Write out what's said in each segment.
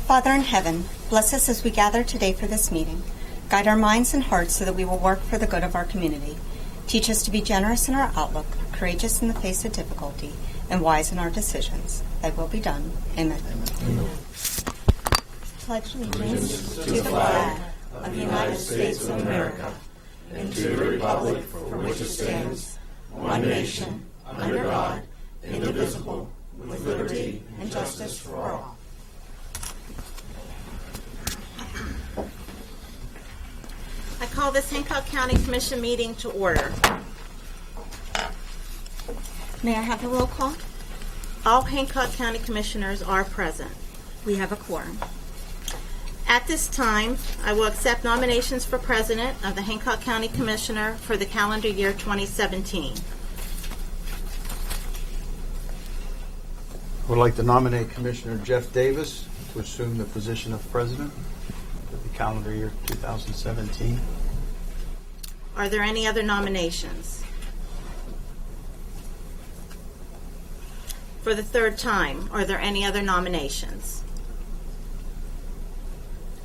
Father in heaven, bless us as we gather today for this meeting. Guide our minds and hearts so that we will work for the good of our community. Teach us to be generous in our outlook, courageous in the face of difficulty, and wise in our decisions. Thy will be done. Amen. Amen. Pledge allegiance to the flag of the United States of America and to the republic for which it stands, one nation, under God, indivisible, with liberty and justice for all. I call this Hancock County Commission meeting to order. May I have a roll call? All Hancock County Commissioners are present. We have a quorum. At this time, I will accept nominations for President of the Hancock County Commissioner for the calendar year 2017. I would like to nominate Commissioner Jeff Davis to assume the position of President for the calendar year 2017. Are there any other nominations? For the third time, are there any other nominations?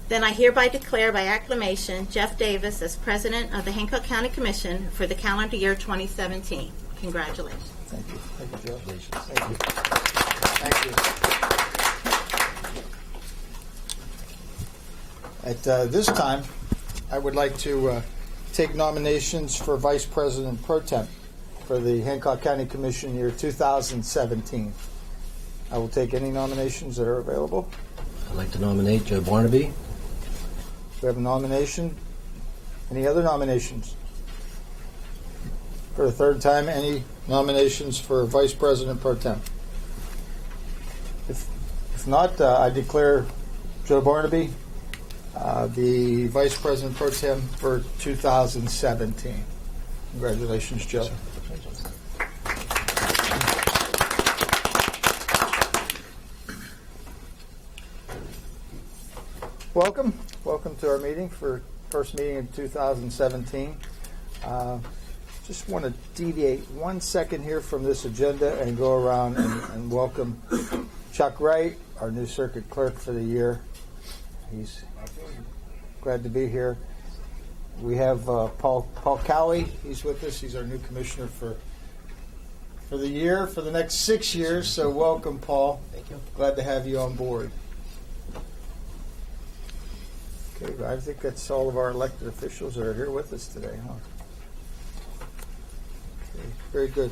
Then I hereby declare by acclamation Jeff Davis as President of the Hancock County Commission for the calendar year 2017. Congratulations. Thank you. Thank you, Jeff. Thank you. Thank you. At this time, I would like to take nominations for Vice President Pro Tem for the Hancock County Commission year 2017. I will take any nominations that are available. I'd like to nominate Joe Barnaby. We have a nomination. Any other nominations? For the third time, any nominations for Vice President Pro Tem? If not, I declare Joe Barnaby the Vice President Pro Tem for 2017. Congratulations, Joe. Welcome to our meeting for first meeting in 2017. Just want to deviate 1 second here from this agenda and go around and welcome Chuck Wright, our new circuit clerk for the year. He's glad to be here. We have Paul Cowley. He's with us. He's our new commissioner for the year, for the next 6 years. So welcome, Paul. Thank you. Glad to have you on board. Okay, I think that's all of our elected officials that are here with us today, huh? Okay, very good.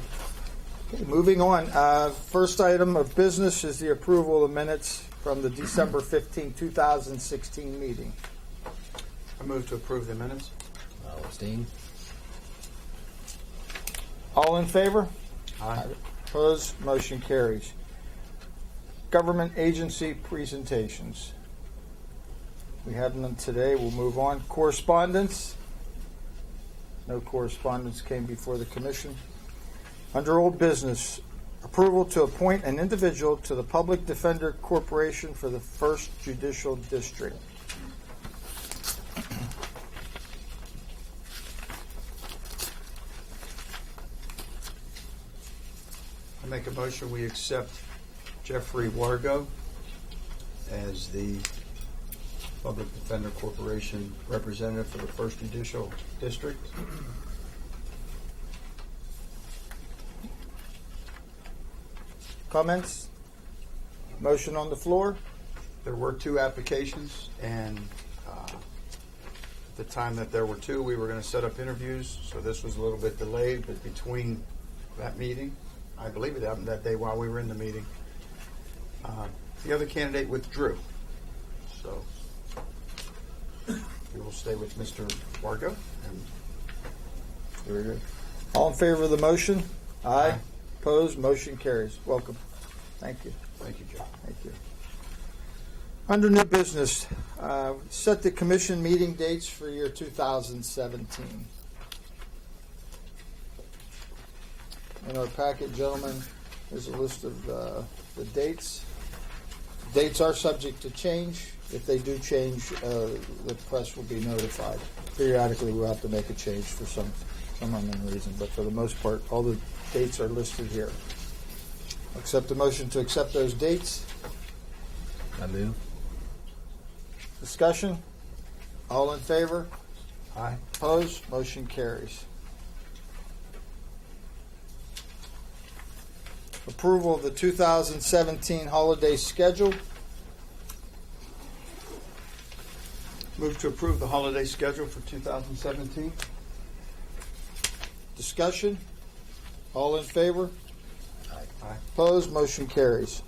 Okay, moving on. First item of business is the approval of minutes from the December 15, 2016 meeting. I move to approve the minutes. I'll abstain. All in favor? Aye. Opposed? Motion carries. Government agency presentations. We have none today. We'll move on. Correspondence. No correspondence came before the commission. Under old business, approval to appoint an individual to the Public Defender Corporation for the 1st Judicial District. I make a motion we accept Jeffrey Wargo as the Public Defender Corporation representative for the 1st Judicial District. Comments? Motion on the floor? There were 2 applications, and at the time that there were 2, we were going to set up interviews, so this was a little bit delayed, but between that meeting, I believe it happened that day while we were in the meeting, the other candidate withdrew. So we will stay with Mr. Wargo. Very good. All in favor of the motion? Aye. Opposed? Motion carries. Welcome. Thank you. Thank you, Joe. Thank you. Under new business, set the commission meeting dates for year 2017. In our packet, gentlemen, there's a list of the dates. Dates are subject to change. If they do change, the press will be notified. Periodically, we'll have to make a change for some unknown reason, but for the most part, all the dates are listed here. Accept the motion to accept those dates. I move. Discussion? All in favor? Aye. Opposed? Motion carries. Approval of the 2017 holiday schedule. Move to approve the holiday schedule for 2017. Discussion? All in favor? Aye. Opposed? Motion carries.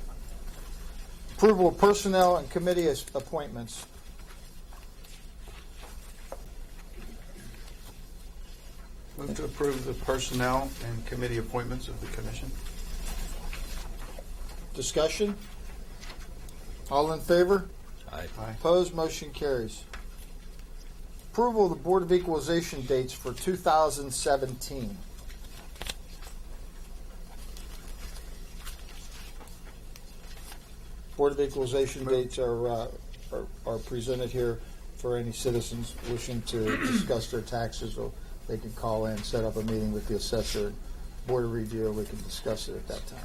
Approval of personnel and committee appointments. Move to approve the personnel and committee appointments of the commission. Discussion? All in favor? Aye. Aye. Opposed? Motion carries. Approval of the Board of Equalization dates for 2017. Board of Equalization dates are presented here for any citizens wishing to discuss their taxes, or they can call in, set up a meeting with the assessor, Board of Review, and we can discuss it at that time.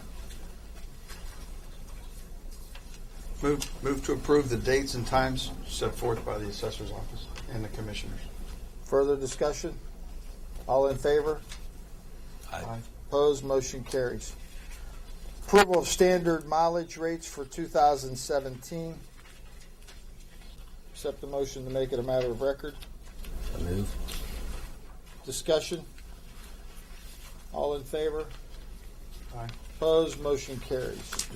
Move to approve the dates and times set forth by the assessor's office and the commissioners. Further discussion? All in favor? Aye. Opposed? Motion carries. Approval of standard mileage rates for 2017. Accept the motion to make it a matter of record. I move. Discussion? All in favor? Aye. Opposed? Motion carries.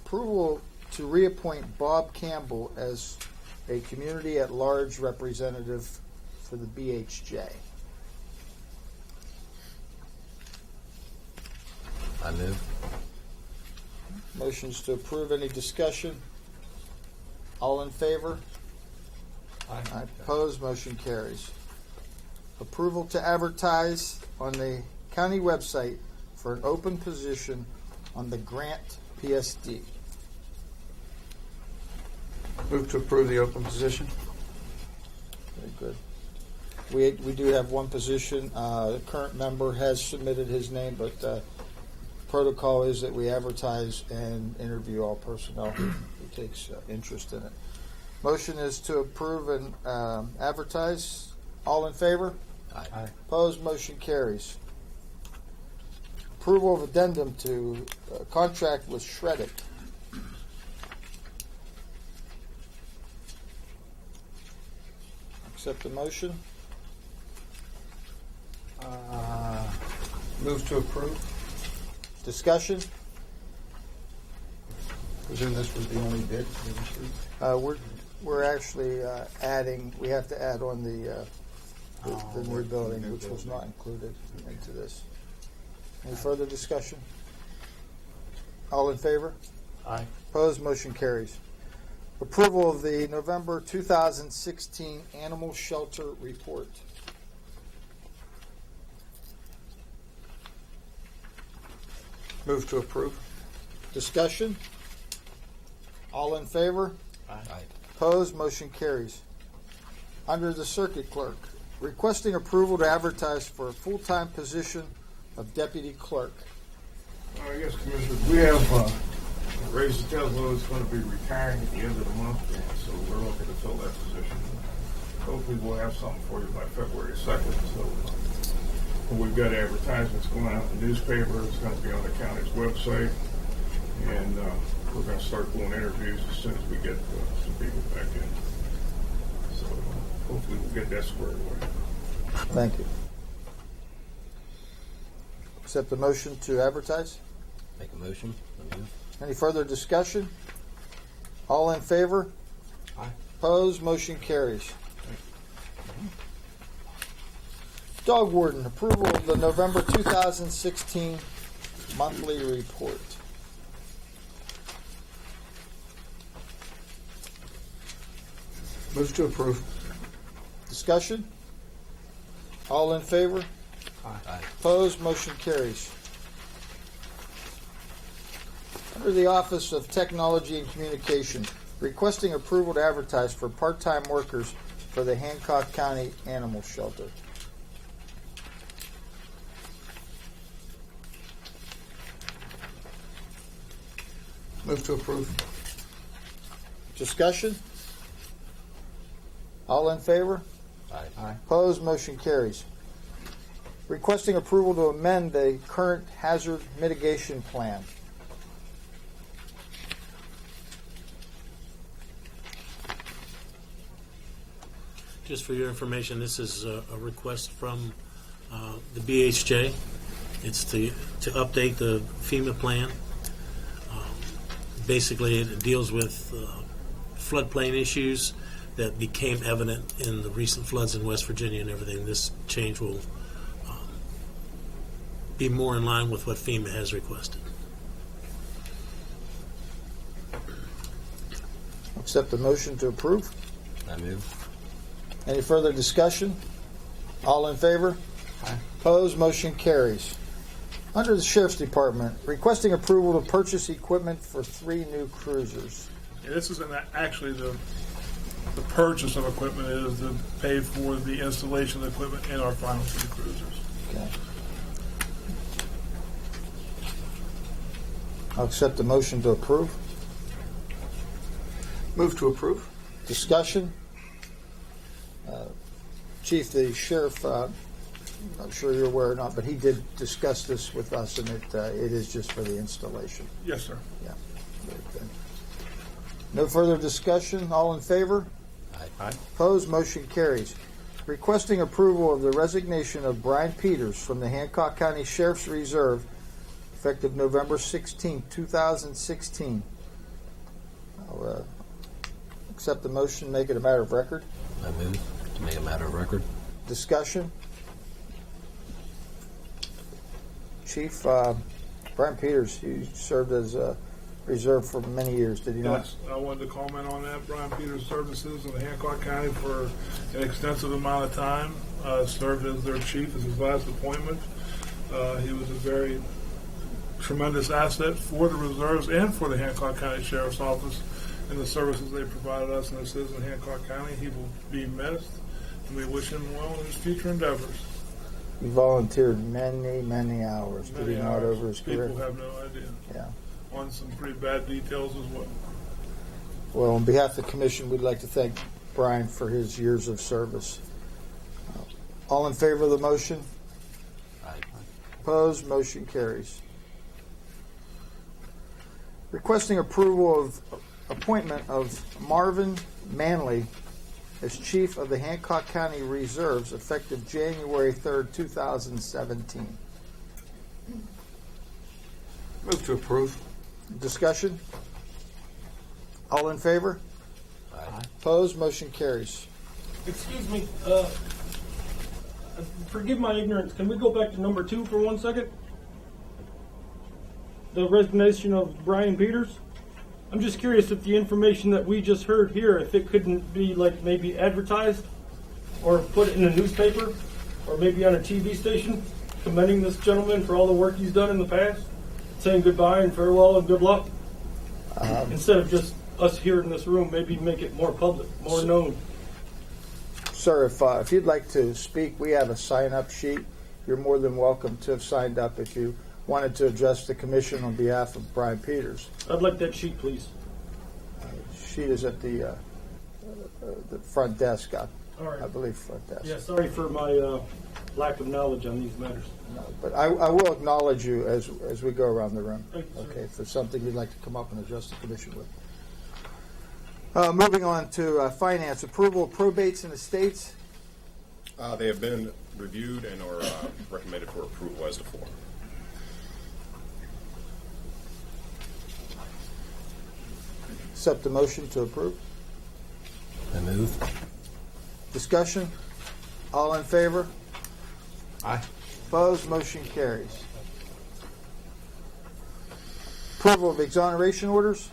Approval to reappoint Bob Campbell as a community at large representative for the BHJ. I move. Motions to approve. Any discussion? All in favor? Aye. Opposed? Motion carries. Approval to advertise on the county website for an open position on the Grant PSD. Move to approve the open position. Very good. We do have one position. The current member has submitted his name, but protocol is that we advertise and interview all personnel who takes interest in it. Motion is to approve and advertise. All in favor? Aye. Opposed? Motion carries. Approval of addendum to contract with Shreddick. Accept the motion. Move to approve. Discussion? Presume this was the only bid. We're actually adding. We have to add on the new New building, which was building. not included into this. Any further discussion? All in favor? Aye. Opposed? Motion carries. Approval of the November 2016 Animal Shelter Report. Move to approve. Discussion? All in favor? Aye. Opposed? Motion carries. Under the Circuit Clerk, requesting approval to advertise for a full-time position of Deputy Clerk. Yes, Commissioners, we have Ray Sotelo is going to be retiring at the end of the month, and so we're looking to fill that position. Hopefully we'll have something for you by February 2nd. So we've got advertisements going out in the newspaper. It's going to be on the county's website, and we're going to start doing interviews as soon as we get some people back in. So hopefully we'll get that squared away. Thank you. Accept the motion to advertise. Make a motion. I move. Any further discussion? All in favor? Aye. Opposed? Motion carries. Dog Warden, approval of the November 2016 monthly report. Move to approve. Discussion? All in favor? Aye. Opposed? Motion carries. Under the Office of Technology and Communication, requesting approval to advertise for part-time workers for the Hancock County Animal Shelter. Move to approve. Discussion? All in favor? Aye. Aye. Opposed? Motion carries. Requesting approval to amend the current hazard mitigation plan. Just for your information, this is a request from the BHJ. It's to update the FEMA plan. Basically, it deals with floodplain issues that became evident in the recent floods in West Virginia and everything. This change will be more in line with what FEMA has requested. Accept the motion to approve. I move. Any further discussion? All in favor? Aye. Opposed? Motion carries. Under the Sheriff's Department, requesting approval to purchase equipment for 3 new cruisers. Yeah, this isn't actually the purchase of equipment. It is to pay for the installation of equipment in our final 3 cruisers. Okay. I'll accept the motion to approve. Move to approve. Discussion? Chief, the sheriff, I'm not sure you're aware or not, but he did discuss this with us, and it is just for the installation. Yes, sir. Yeah. Very good. No further discussion. All in favor? Aye. Opposed? Motion carries. Requesting approval of the resignation of Brian Peters from the Hancock County Sheriff's Reserve effective November 16, 2016. I'll accept the motion, make it a matter of record. I move to make a matter of record. Discussion? Chief, Brian Peters, he served as a reserve for many years, did he not? Yes, I wanted to comment on that. Brian Peters' services in Hancock County for an extensive amount of time. Served as their chief as his last appointment. He was a very tremendous asset for the reserves and for the Hancock County Sheriff's Office and the services they provided us and the citizens of Hancock County. He will be missed, and we wish him well in his future endeavors. He volunteered many hours, did he Many not, hours. over his career? People have no idea. Yeah. On some pretty bad details as well. Well, on behalf of the commission, we'd like to thank Brian for his years of service. All in favor of the motion? Aye. Opposed? Motion carries. Requesting approval of appointment of Marvin Manley as Chief of the Hancock County Reserves effective January 3rd, 2017. Move to approve. Discussion? All in favor? Aye. Opposed? Motion carries. Excuse me, forgive my ignorance. Can we go back to number 2 for 1 second? The resignation of Brian Peters? I'm just curious if the information that we just heard here, if it couldn't be like maybe advertised or put in a newspaper or maybe on a TV station, commending this gentleman for all the work he's done in the past, saying goodbye and farewell and good luck. Instead of just us here in this room, maybe make it more public, more known. Sir, if you'd like to speak, we have a sign-up sheet. You're more than welcome to have signed up if you wanted to address the commission on behalf of Brian Peters. I'd like that sheet, please. Sheet is at the front desk, All right. I believe front desk. Yeah, sorry for my lack of knowledge on these matters. No, but I will acknowledge you as we go around the room. Thank you, sir. Okay, if there's something you'd like to come up and address the commission with. Moving on to finance, approval of probates and estates. They have been reviewed and are recommended for approval as to form. Accept the motion to approve. I move. Discussion? All in favor? Aye. Opposed? Motion carries. Approval of exoneration orders.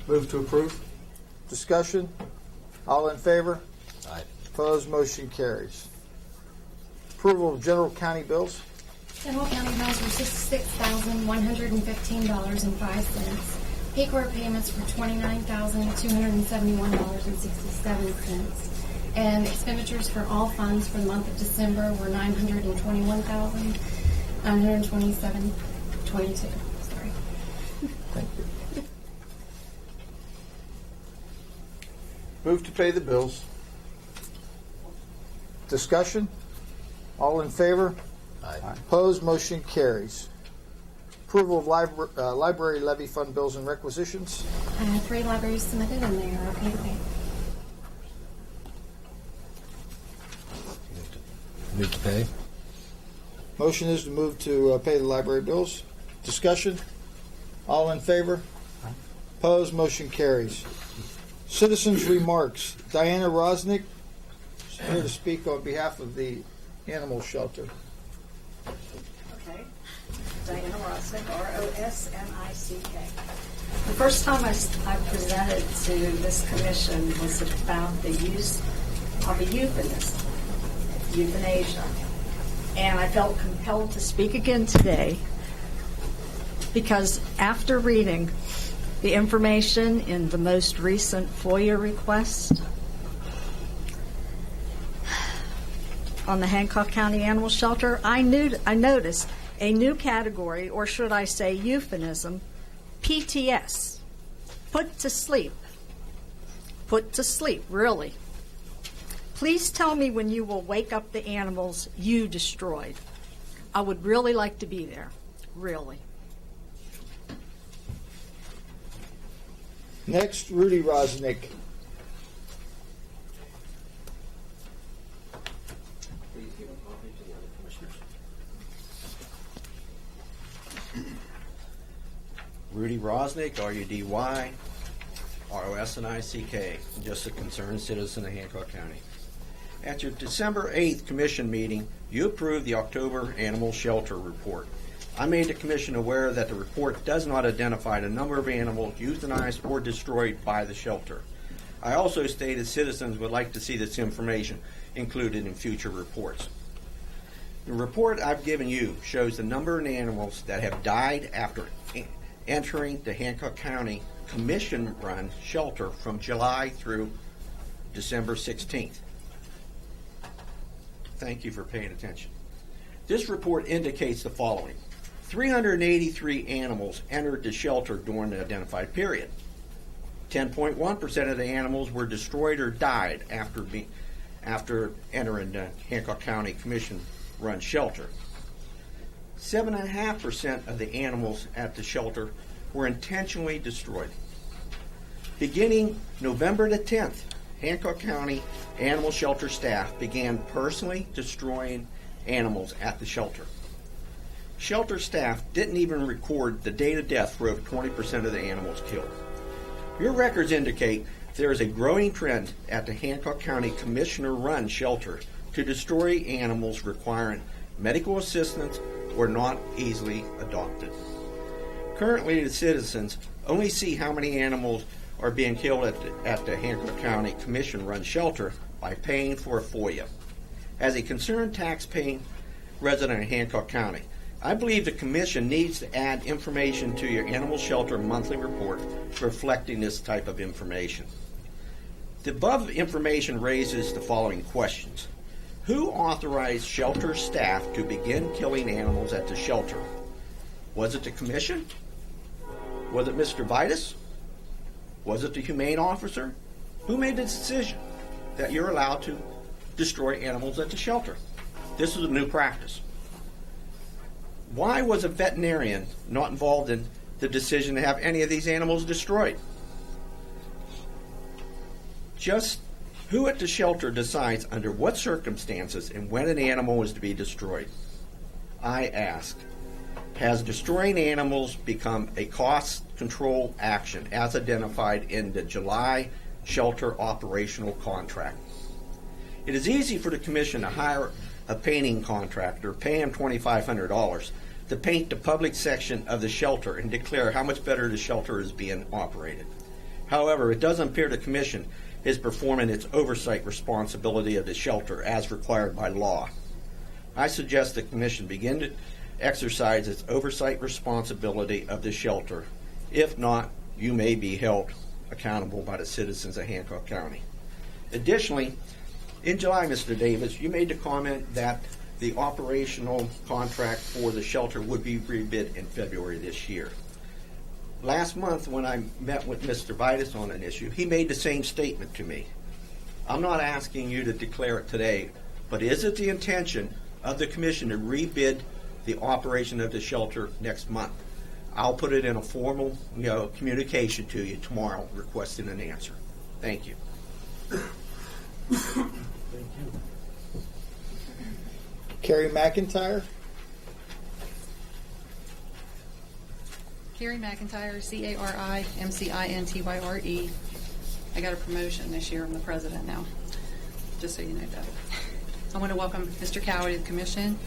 Move to approve. Discussion? All in favor? Aye. Opposed? Motion carries. Approval of general county bills. General county bills were $66,115.05. Paycor payments were $29,271.67. And expenditures for all funds for the month of December were $921,927.22. Sorry. Thank you. Move to pay the bills. Discussion? All in favor? Aye. Opposed? Motion carries. Approval of library levy fund bills and requisitions. 3 libraries submitted, and they are okay to pay. Move to pay. Motion is to move to pay the library bills. Discussion? All in favor? Opposed? Motion carries. Citizens' remarks. Diana Rosnick is here to speak on behalf of the animal shelter. Okay. Diana Rosnick, R-O-S-N-I-C-K. The first time I presented to this commission was about the use of a euphemism, euthanasia. And I felt compelled to speak again today because after reading the information in the most recent FOIA request on the Hancock County Animal Shelter, I noticed a new category, or should I say euphemism, PTS, put to sleep. Put to sleep, really. Please tell me when you will wake up the animals you destroyed. I would really like to be there, really. Next, Rudy Rosnick. Rudy Rosnick, R-U-D-Y, R-O-S-N-I-C-K, just a concerned citizen of Hancock County. At your December 8th commission meeting, you approved the October Animal Shelter Report. I made the commission aware that the report does not identify the number of animals euthanized or destroyed by the shelter. I also stated citizens would like to see this information included in future reports. The report I've given you shows the number of animals that have died after entering the Hancock County Commission-run shelter from July through December 16th. Thank you for paying attention. This report indicates the following. 383 animals entered the shelter during the identified period. 10.1% of the animals were destroyed or died after entering the Hancock County Commission-run shelter. 7.5% of the animals at the shelter were intentionally destroyed. Beginning November the 10th, Hancock County animal shelter staff began personally destroying animals at the shelter. Shelter staff didn't even record the date of death for over 20% of the animals killed. Your records indicate there is a growing trend at the Hancock County Commissioner-run shelter to destroy animals requiring medical assistance or not easily adopted. Currently, the citizens only see how many animals are being killed at the Hancock County Commission-run shelter by paying for a FOIA. As a concerned tax-paying resident of Hancock County, I believe the Commission needs to add information to your animal shelter monthly report reflecting this type of information. The above information raises the following questions. Who authorized shelter staff to begin killing animals at the shelter? Was it the Commission? Was it Mr. Vitus? Was it the humane officer? Who made the decision that you're allowed to destroy animals at the shelter? This is a new practice. Why was a veterinarian not involved in the decision to have any of these animals destroyed? Just who at the shelter decides under what circumstances and when an animal is to be destroyed? I ask, has destroying animals become a cost control action as identified in the July shelter operational contract? It is easy for the Commission to hire a painting contractor, pay him $2,500 to paint the public section of the shelter and declare how much better the shelter is being operated. However, it doesn't appear the Commission is performing its oversight responsibility of the shelter as required by law. I suggest the Commission begin to exercise its oversight responsibility of the shelter. If not, you may be held accountable by the citizens of Hancock County. Additionally, in July, Mr. Davis, you made the comment that the operational contract for the shelter would be rebid in February this year. last month when I met with Mr. Vitus on an issue, he made the same statement to me. I'm not asking you to declare it today, but is it the intention of the commission to rebid the operation of the shelter next month? I'll put it in a formal communication to you tomorrow requesting an answer. Thank you. Carrie McIntyre. Carrie McIntyre, CARIMCINTYRE. I got a promotion this year. I'm the president now, just so you know that. I want to welcome Mr. Cowie to the commission.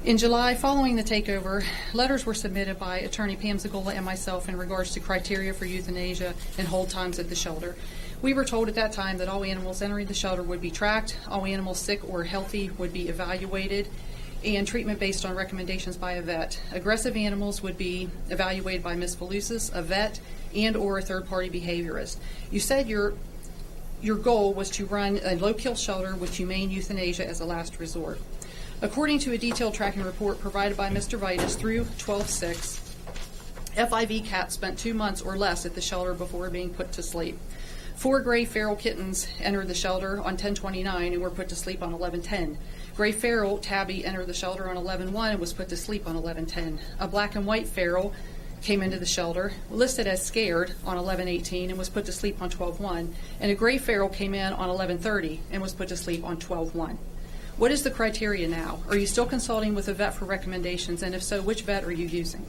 In July, following the takeover, letters were submitted by Attorney Pam Zagola and myself in regards to criteria for euthanasia and hold times at the shelter. We were told at that time that all animals entering the shelter would be tracked, all animals sick or healthy would be evaluated, and treatment based on recommendations by a vet. Aggressive animals would be evaluated by Ms. Falusis, a vet, and or a third-party behaviorist. You said your goal was to run a low-kill shelter with humane euthanasia as a last resort. According to a detailed tracking report provided by Mr. Vitus through 12/6, FIV cats spent 2 months or less at the shelter before being put to sleep. 4 gray feral kittens entered the shelter on 10/29 and were put to sleep on 11/10. Gray feral Tabby entered the shelter on 11/1 and was put to sleep on 11/10. A black and white feral came into the shelter, listed as scared on 11/18 and was put to sleep on 12/1. And a gray feral came in on 11/30 and was put to sleep on 12/1. What is the criteria now? Are you still consulting with a vet for recommendations? And if so, which vet are you using?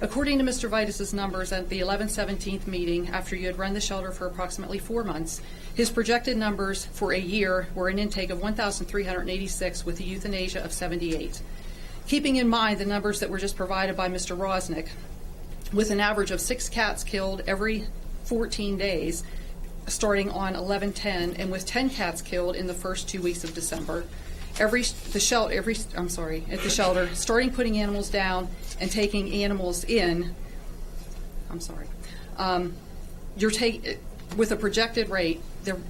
According to Mr. Vitus's numbers at the 11/17 meeting, after you had run the shelter for approximately 4 months, his projected numbers for a year were an intake of 1,386 with a euthanasia of 78. Keeping in mind the numbers that were just provided by Mr. Rosnick, with an average of 6 cats killed every 14 days, starting on 11/10, and with 10 cats killed in the first 2 weeks of December, at the shelter, starting putting animals down and taking animals in. With a projected rate,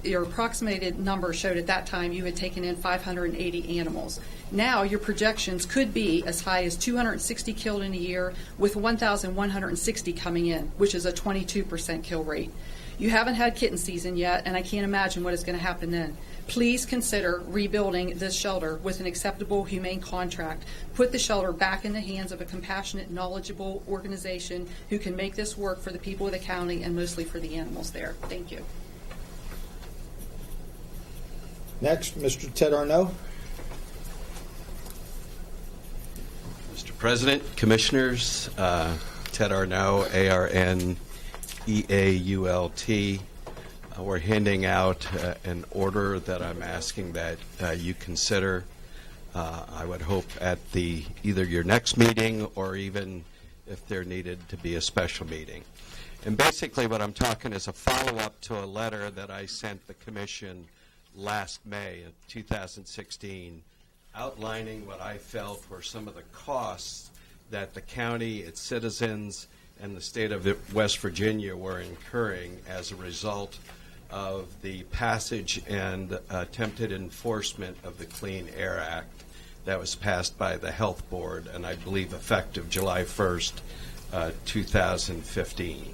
your approximated number showed at that time you had taken in 580 animals. Now your projections could be as high as 260 killed in a year, with 1,160 coming in, which is a 22% kill rate. You haven't had kitten season yet, and I can't imagine what is going to happen then. Please consider rebuilding this shelter with an acceptable, humane contract. Put the shelter back in the hands of a compassionate, knowledgeable organization who can make this work for the people of the county and mostly for the animals there. Thank you. Next, Mr. Ted Arnott. Mr. President, Commissioners, Ted Arnott, ARNEAULT. We're handing out an order that I'm asking that you consider. I would hope at either your next meeting or even if there needed to be a special meeting. And basically what I'm talking is a follow-up to a letter that I sent the Commission last May of 2016 outlining what I felt were some of the costs that the county, its citizens, and the state of West Virginia were incurring as a result of the passage and attempted enforcement of the Clean Air Act that was passed by the Health Board, and I believe effective July 1st, 2015.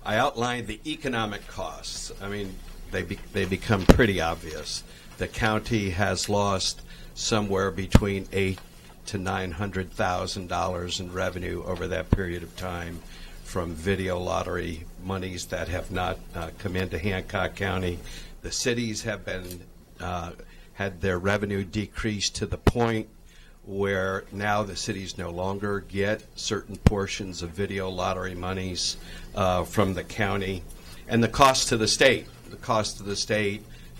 I outlined the economic costs. I mean, they become pretty obvious. The county has lost somewhere between $800,000 to $900,000 in revenue over that period of time from video lottery monies that have not come into Hancock County. The cities have been had their revenue decreased to the point where now the cities no longer get certain portions of video lottery monies from the county. And the cost to the state,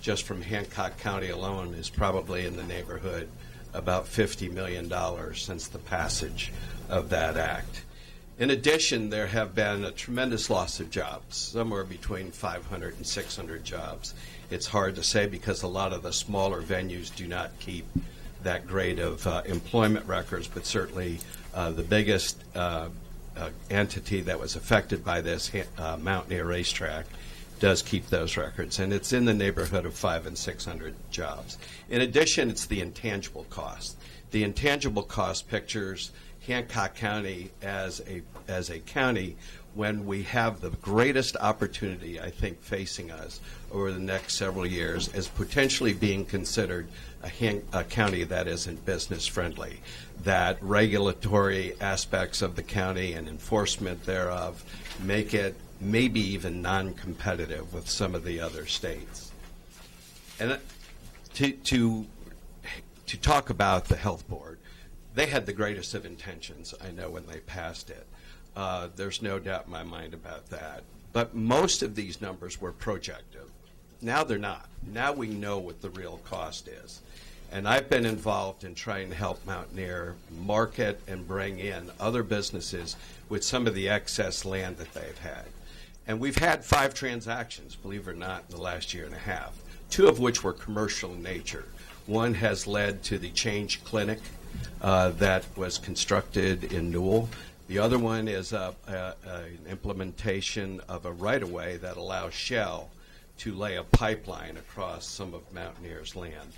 just from Hancock County alone is probably in the neighborhood about $50 million since the passage of that act. In addition, there have been a tremendous loss of jobs, somewhere between 500 and 600 jobs. It's hard to say because a lot of the smaller venues do not keep that great of employment records, but certainly the biggest entity that was affected by this, Mountaineer Racetrack, does keep those records, and it's in the neighborhood of 500 and 600 jobs. In addition, it's the intangible cost. The intangible cost pictures Hancock County as a county when we have the greatest opportunity, I think, facing us over the next several years as potentially being considered a county that isn't business friendly, that regulatory aspects of the county and enforcement thereof make it maybe even non-competitive with some of the other states. And to talk about the health board, they had the greatest of intentions, I know, when they passed it. There's no doubt in my mind about that. But most of these numbers were projective. Now they're not. Now we know what the real cost is. And I've been involved in trying to help Mountaineer market and bring in other businesses with some of the excess land that they've had. And we've had 5 transactions, believe it or not, in the last year and a half, 2 of which were commercial in nature. One has led to the Change Clinic that was constructed in Newell. The other one is an implementation of a right-of-way that allows Shell to lay a pipeline across some of Mountaineer's land.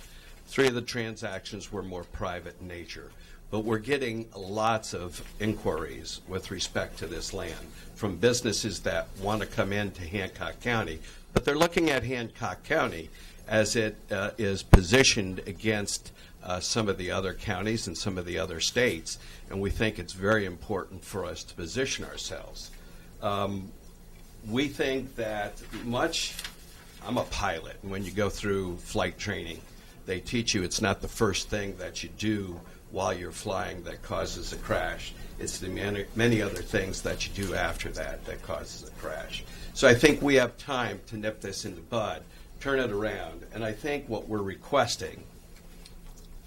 3 of the transactions were more private in nature. But we're getting lots of inquiries with respect to this land from businesses that want to come into Hancock County, but they're looking at Hancock County as it is positioned against some of the other counties and some of the other states, and we think it's very important for us to position ourselves. We think that I'm a pilot, and when you go through flight training, they teach you it's not the first thing that you do while you're flying that causes a crash. It's the many other things that you do after that causes a crash. So I think we have time to nip this in the bud, turn it around, and I think what we're requesting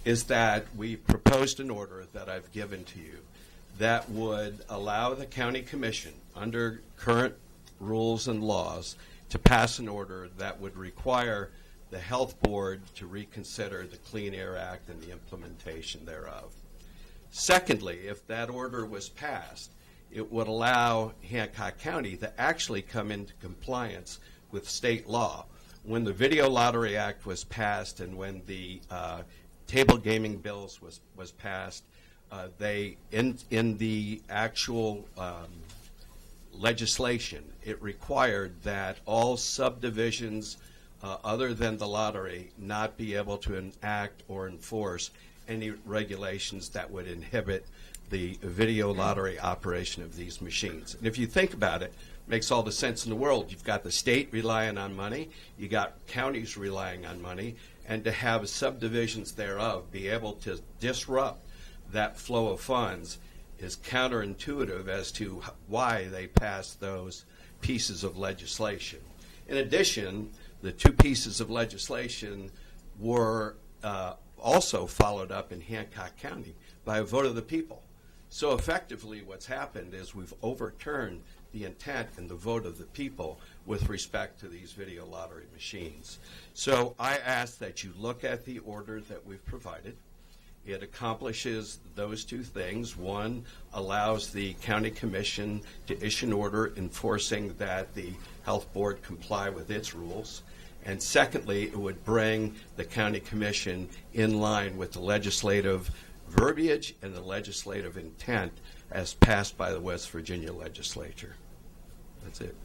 is that we proposed an order that I've given to you that would allow the county commission, under current rules and laws, to pass an order that would require the health board to reconsider the Clean Air Act and the implementation thereof. Secondly, if that order was passed, it would allow Hancock County to actually come into compliance with state law. When the Video Lottery Act was passed and when the table gaming bills was passed, they in the actual legislation, it required that all subdivisions other than the lottery not be able to enact or enforce any regulations that would inhibit the video lottery operation of these machines. And if you think about it, it makes all the sense in the world. You've got the state relying on money, you got counties relying on money, and to have subdivisions thereof be able to disrupt that flow of funds is counterintuitive as to why they passed those pieces of legislation. In addition, the 2 pieces of legislation were also followed up in Hancock County by a vote of the people. So effectively what's happened is we've overturned the intent and the vote of the people with respect to these video lottery machines. So I ask that you look at the order that we've provided. It accomplishes those 2 things. One, allows the county commission to issue an order enforcing that the health board comply with its rules. And secondly, it would bring the county commission in line with the legislative verbiage and the legislative intent as passed by the West Virginia legislature. That's it.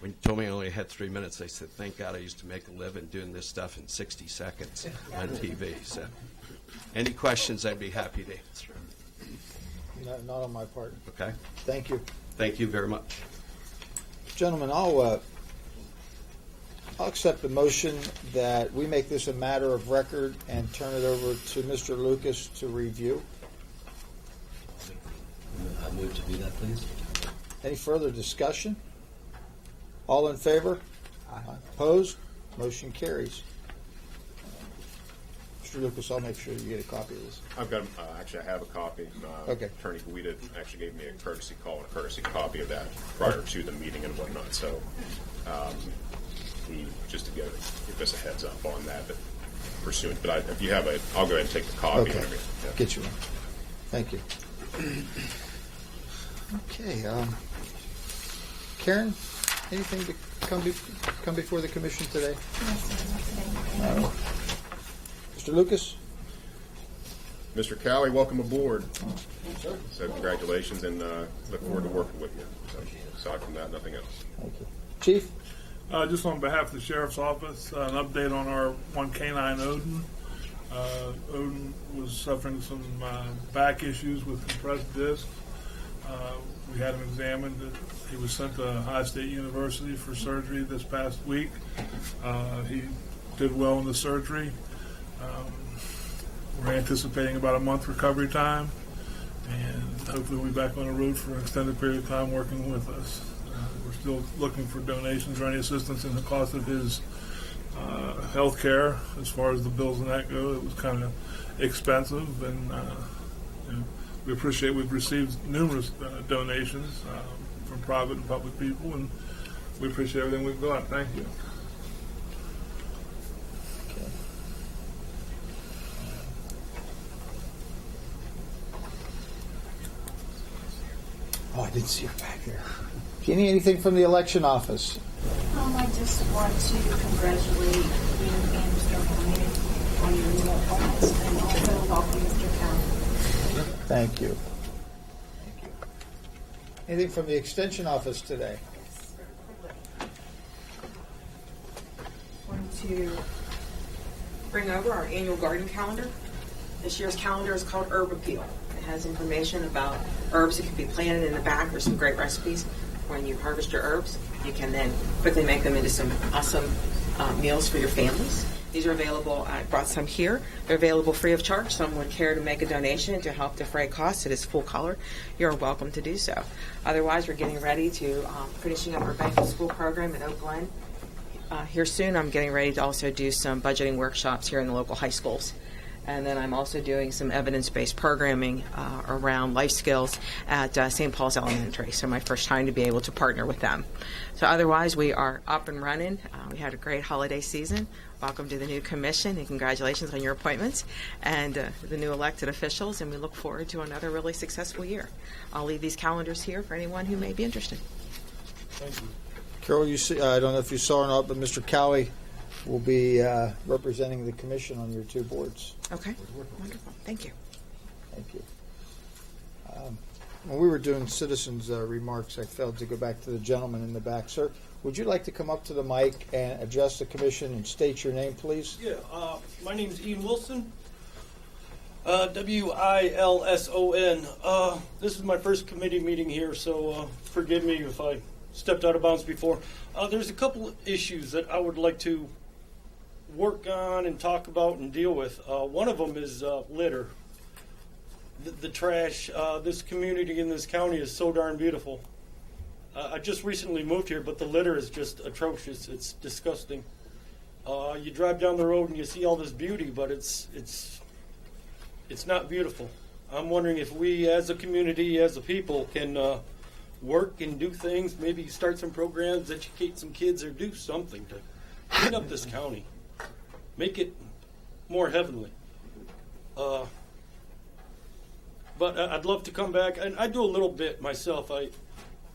When you told me I only had 3 minutes, I said, thank God I used to make a living doing this stuff in 60 seconds on TV. So, any questions, I'd be happy to answer. Not on my part. Okay. Thank you. Thank you very much. Gentlemen, I'll accept the motion that we make this a matter of record and turn it over to Mr. Lucas to review. I move to do that, please. Any further discussion? All in favor? Aye. Opposed? Motion carries. Mr. Lucas, I'll make sure you get a copy of this. I've got, actually, I have a copy. Okay. Attorney Guida actually gave me a courtesy call and a courtesy copy of that prior to the meeting and whatnot. So, just to give us a heads up on that, but pursuant. But if you have it, I'll go ahead and take the copy. Okay. Yeah. Get you one. Thank you. Okay. Karen, anything to come before the commission today? Yes, sir. Mr. Lucas? Mr. Cowie, welcome aboard. So congratulations, and look forward to working with you. So, aside from that, nothing else. Thank you. Chief? Just on behalf of the Sheriff's Office, an update on our one canine, Odin. Odin was suffering some back issues with compressed disc. We had him examined. He was sent to Ohio State University for surgery this past week. He did well in the surgery. We're anticipating about a month recovery time, and hopefully we'll be back on the road for an extended period of time working with us. We're still looking for donations or any assistance in the cost of his health care. As far as the bills and that go, it was kind of expensive, and we appreciate we've received numerous donations from private and public people, and we appreciate everything we've got. Thank you. Oh, I didn't see her back there. Kenny, anything from the election office? I just want to congratulate you and Mr. O'Brien on your new appointments, and also welcome Mr. Cowan. Thank you. Anything from the extension office today? Wanted to bring over our annual garden calendar. This year's calendar is called Herb Appeal. It has information about herbs that can be planted in the back. There's some great recipes. When you harvest your herbs, you can then quickly make them into some awesome meals for your families. These are available. I brought some here. They're available free of charge. Someone would care to make a donation to help defray costs. It is full color. You're welcome to do so. Otherwise, we're getting ready to finishing up our back to school program at Oak Glen. Here soon, I'm getting ready to also do some budgeting workshops here in the local high schools. And then I'm also doing some evidence-based programming around life skills at St. Paul's Elementary. So my first time to be able to partner with them. So otherwise, we are up and running. We had a great holiday season. Welcome to the new commission, and congratulations on your appointments and the new elected officials. And we look forward to another really successful year. I'll leave these calendars here for anyone who may be interested. Thank you. Carol, you see, I don't know if you saw or not, but Mr. Cowie will be representing the commission on your two boards. Okay. Wonderful. Thank you. Thank you. When we were doing citizens' remarks, I failed to go back to the gentleman in the back. Sir, would you like to come up to the mic and address the commission and state your name, please? Yeah, my name is Ian Wilson, W-I-L-S-O-N. This is my first committee meeting here, so forgive me if I stepped out of bounds before. There's a couple of issues that I would like to work on and talk about and deal with. One of them is litter. The trash. This community in this county is so darn beautiful. I just recently moved here, but the litter is just atrocious. It's disgusting. You drive down the road and you see all this beauty, but it's not beautiful. I'm wondering if we, as a community, as a people, can work and do things. Maybe start some programs, educate some kids, or do something to clean up this county, make it more heavenly. But I'd love to come back, and I do a little bit myself. I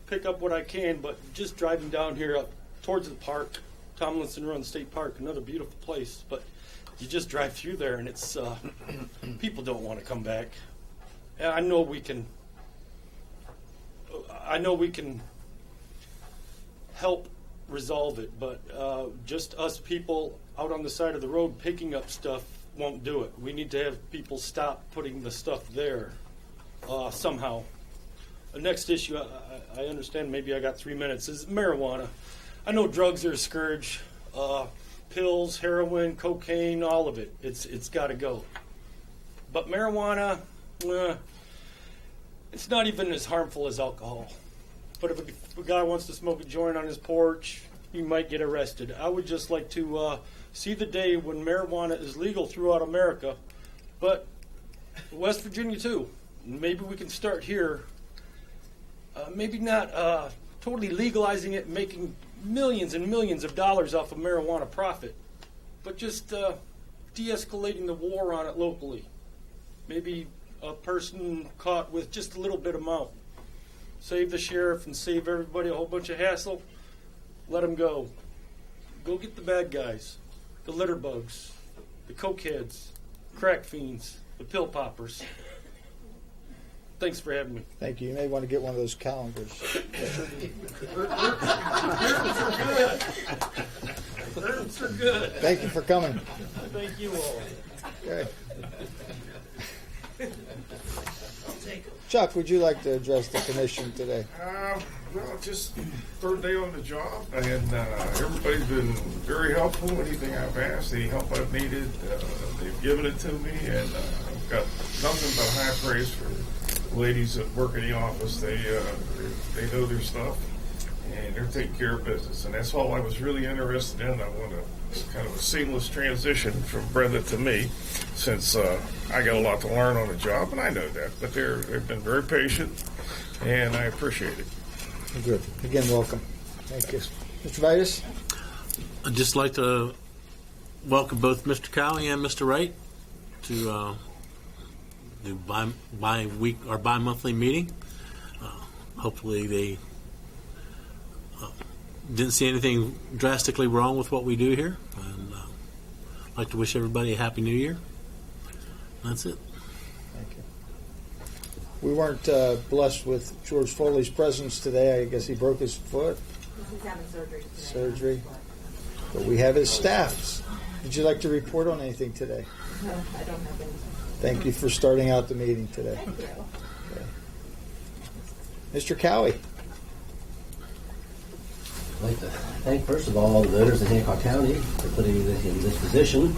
pick up what I can, but just driving down here up towards the park, Tomlinson Run State Park, another beautiful place, but you just drive through there and it's people don't want to come back. And I know we can help resolve it, but just us people out on the side of the road picking up stuff won't do it. We need to have people stop putting the stuff there somehow. The next issue, I understand, maybe I got 3 minutes, is marijuana. I know drugs are a scourge. Pills, heroin, cocaine, all of it. It's got to go. But marijuana, it's not even as harmful as alcohol. But if a guy wants to smoke a joint on his porch, he might get arrested. I would just like to see the day when marijuana is legal throughout America, but West Virginia too. Maybe we can start here. Maybe not totally legalizing it and making millions and millions of dollars off of marijuana profit, but just de-escalating the war on it locally. Maybe a person caught with just a little bit amount. Save the sheriff and save everybody a whole bunch of hassle. Let them go. Go get the bad guys, the litter bugs, the cokeheads, crack fiends. the pill poppers. Thanks for having me. Thank you. You may want to get one of those calendars. Herbs are good. Thank you for coming. Thank you all. Okay. Chuck, would you like to address the commission today? Well, just third day on the job, and everybody's been very helpful. Anything I've asked, any help I've needed, they've given it to me, and I've got nothing but high praise for the ladies that work in the office. They know their stuff, and they're taking care of business, and that's all I was really interested in. I want kind of a seamless transition from Brenda to me, since I got a lot to learn on the job, and I know that. But they've been very patient, and I appreciate it. Good. Again, welcome. Thank you. Mr. Vitus? I'd just like to welcome both Mr. Cowie and Mr. Wright to the bi-monthly meeting. Hopefully they didn't see anything drastically wrong with what we do here. And I'd like to wish everybody a Happy New Year. That's it. Thank you. We weren't blessed with George Foley's presence today. I guess he broke his foot. He's having surgery today. Surgery. But we have his staffs. Would you like to report on anything today? No, I don't have anything. Thank you for starting out the meeting today. Thank you. Okay. Mr. Cowie. I'd like to thank, first of all the voters in Hancock County for putting me in this position.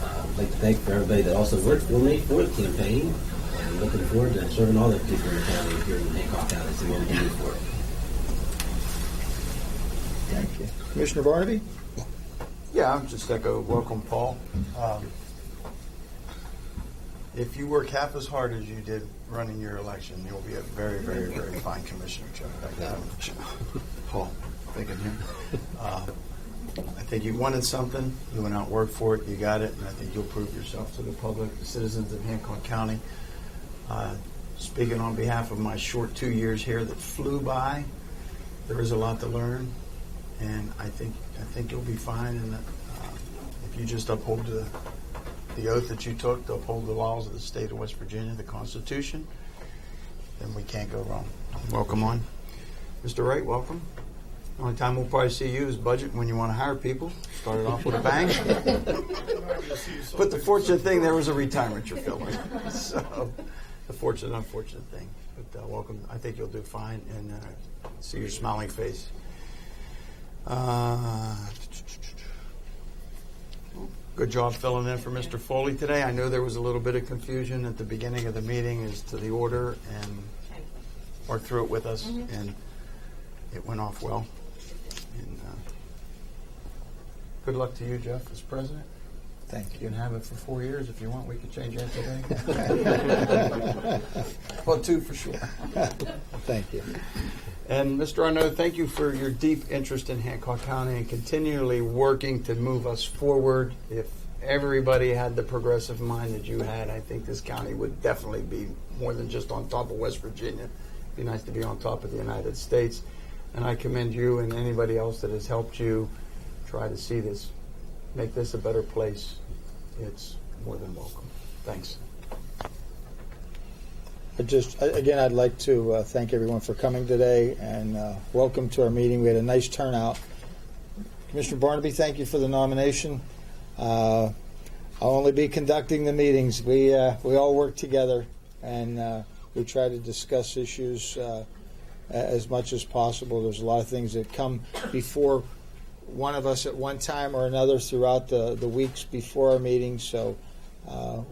I'd like to thank for everybody that also worked for me for the campaign, and looking forward to serving all the people in the county here in Hancock County. So what we can do for it. Thank you. Commissioner Barnaby? Yeah, I'm just echo welcome, Paul. If you work half as hard as you did running your election, you'll be a very, very, very fine commissioner, Chuck. Paul, thanking him. I think you wanted something. You went out and worked for it. You got it, and I think you'll prove yourself to the public, the citizens of Hancock County. Speaking on behalf of my short 2 years here that flew by, there is a lot to learn, and I think you'll be fine. And if you just uphold the oath that you took to uphold the laws of the state of West Virginia, the Constitution, then we can't go wrong. Welcome on. Mr. Wright, welcome. The only time we'll probably see you is budget when you want to hire people. Started off with a bang. But the fortunate thing, there was a retirement you're filling. So the fortunate, unfortunate thing. But welcome. I think you'll do fine, and see your smiling face. Good job filling in for Mr. Foley today. I know there was a little bit of confusion at the beginning of the meeting as to the order, and worked through it with us, and it went off well. And good luck to you, Jeff, as president. Thank you. You can have it for 4 years if you want. We could change that today. Well, 2 for sure. Thank you. And Mr. Arnaud, thank you for your deep interest in Hancock County and continually working to move us forward. If everybody had the progressive mind that you had, I think this county would definitely be more than just on top of West Virginia. It'd be nice to be on top of the United States. And I commend you and anybody else that has helped you try to see this, make this a better place. It's more than welcome. Thanks. I'd like to thank everyone for coming today, and welcome to our meeting. We had a nice turnout. Commissioner Barnaby, thank you for the nomination. I'll only be conducting the meetings. We all work together, and we try to discuss issues as much as possible. There's a lot of things that come before one of us at one time or another throughout the weeks before our meetings, so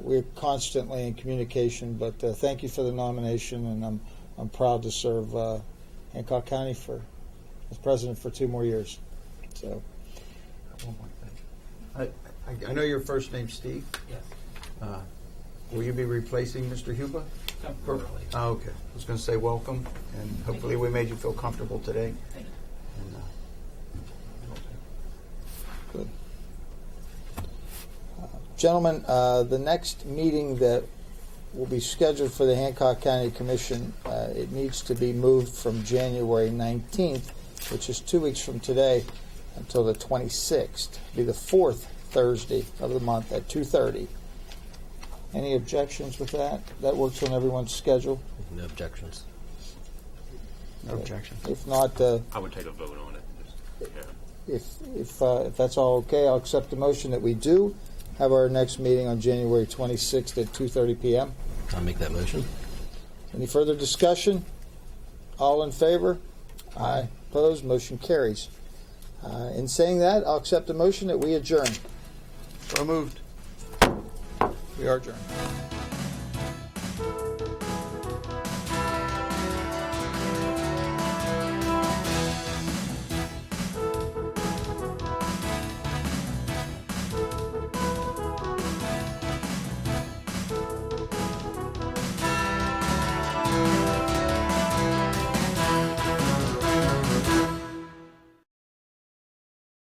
we're constantly in communication. But thank you for the nomination, and I'm proud to serve Hancock County as president for 2 more years. So, One more thing. I know your first name's Steve. Yes. Will you be replacing Mr. Huba? Temporarily. Oh, okay. I was going to say welcome, and hopefully we made you feel comfortable today. Thank you. And, good. Gentlemen, the next meeting that will be scheduled for the Hancock County Commission, it needs to be moved from January 19th, which is 2 weeks from today, until the 26th. It'll be the 4th Thursday of the month at 2:30. Any objections with that? That works on everyone's schedule. No objections. No objection. If not, I would take a vote on it. Yeah. if that's all okay, I'll accept the motion that we do have our next meeting on January 26th at 2:30 p.m. I'll make that motion. Any further discussion? All in favor? Aye. Opposed? Motion carries. In saying that, I'll accept the motion that we adjourn. So moved. We are adjourned.